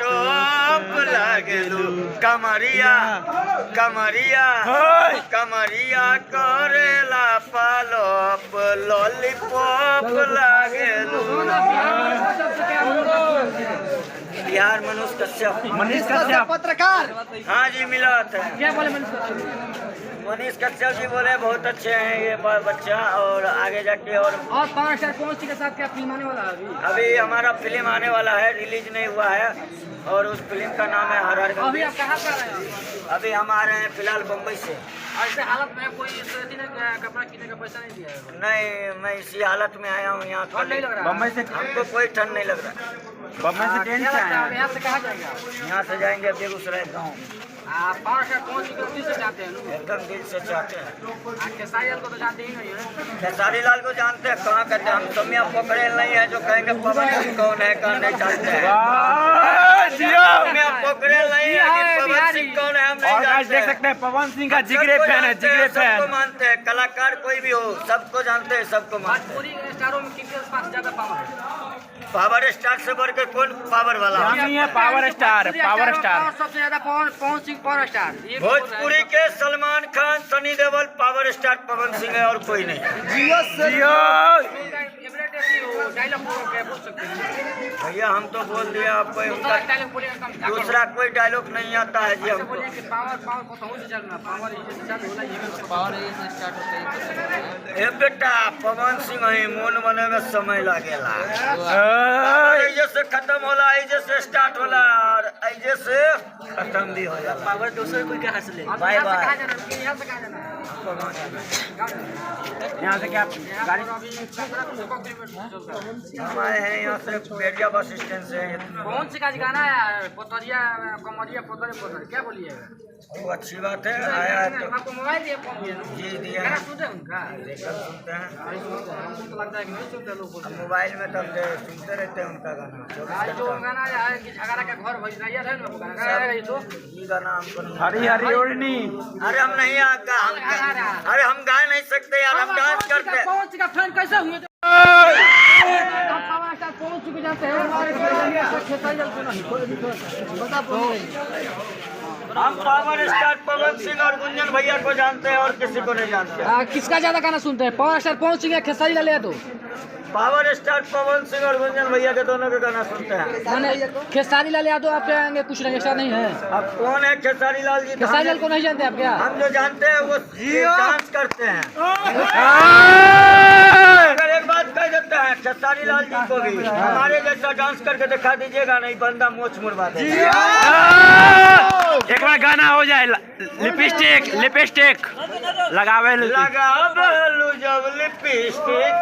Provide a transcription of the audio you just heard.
टोप लागेलू कमरिया कमरिया कमरिया करेला पालोप लॉलीपॉप लागेलू। बिहार मनीष कश्यप पत्रकार। हाँ जी मिला था। क्या बोले मनीष कश्यप जी बोले बहुत अच्छे हैं ये बच्चा और आगे जाके और पावर स्टार कौन सी के साथ क्या फिल्म आने वाला है अभी हमारा फिल्म आने वाला है, रिलीज नहीं हुआ है और उस फिल्म का नाम है हर हर। अभी आप कहाँ पर आए हैं? अभी हम आ रहे हैं फिलहाल बम्बई से। ऐसे हालत में कोई कपड़ा किनने का पैसा नहीं दिया है? नहीं, मैं इसी हालत में आया हूँ यहाँ। ठंड नहीं लग रहा? बम्बई से हमको कोई ठंड नहीं लग रहा। बम्बई से ट्रेन से आए हैं। यहाँ से कहाँ जाएंगे? यहाँ से जाएंगे बेगूसराय गाँव। पावर स्टार कौन सी दिल से चाहते हैं? एकदम दिल से चाहते हैं। खेसारी लाल को तो जानते ही नहीं है। खेसारी लाल को जानते हैं, कहाँ कहते हैं हम सौम्या पोखरेल नहीं है जो कहेंगे पवन सिंह कौन है कौन नहीं जानते हैं। सौम्या पोखरेल नहीं है, पवन सिंह कौन है हम नहीं जानते। देख सकते हैं पवन सिंह का जिगरे फैन है, जिगरे फैन। सबको मानते हैं, कलाकार कोई भी हो सबको जानते हैं, सबको मानते हैं। पूरी स्टारों में किसके पास ज्यादा पावर है? पावर स्टार से बढ़ के कौन पावर वाला हम ही है पावर स्टार, पावर स्टार। सबसे ज्यादा पवन सिंह पावर स्टार। भोजपुरी के सलमान खान, सनी देओल, पावर स्टार पवन सिंह है और कोई नहीं। जियो भैया हम तो बोल दिया आपको, दूसरा कोई डायलॉग नहीं आता है जी हमको। ए बेटा पवन सिंह ही मोन बने में समय लगेला। ऐसे से खत्म होला, ऐसे से स्टार्ट होला और ऐसे से खत्म भी हो जाला। पावर दूसरे कोई कहाँ से ले? Bye bye. यहाँ से क्या गाड़ी हम आए हैं यहाँ से बेरिया बस स्टैंड से। कौन सी का गाना है? पोतरिया कमरिया पोतरे पोतरे क्या बोलिएगा? वो अच्छी बात है, आया है तो आपको मोबाइल दिया फोन दिया जी दिया गाना है, सुनते हैं उनका? देखकर सुनते हैं। हमको तो लगता है कि नहीं सुनते लोग। अब मोबाइल में तो सुनते रहते हैं उनका गाना। आज जो गाना है कि झगड़ा का घर भज रही है ना वो गाना गाएगा ये तो ये गाना हमको नहीं। हरी हरी ओढ़नी। अरे हम नहीं आका हम अरे हम गा नहीं सकते यार, हम डांस करते हैं। कौन सी का फैन कैसे हुए? पावर स्टार कौन सी को जानते हैं? हम पावर स्टार पवन सिंह और गुंजन भैया को जानते हैं और किसी को नहीं जानते। किसका ज्यादा गाना सुनते हैं? पावर स्टार पवन सिंह या खेसारी लाल यादव? पावर स्टार पवन सिंह और गुंजन भैया के दोनों के गाना सुनते हैं। मैंने खेसारी लाल यादव आप कहेंगे कुछ नहीं, ऐसा नहीं है। अब कौन है खेसारी लाल जी? खेसारी लाल को नहीं जानते आप क्या? हम जो जानते हैं वो डांस करते हैं। अगर एक बात कह देते हैं खेसारी लाल जी को भी हमारे जैसा डांस करके दिखा दीजिएगा, नहीं बंदा मोच मुड़वा देगा। एक बार गाना हो जाए लिपस्टिक लिपस्टिक लगावे लगा जब लिपस्टिक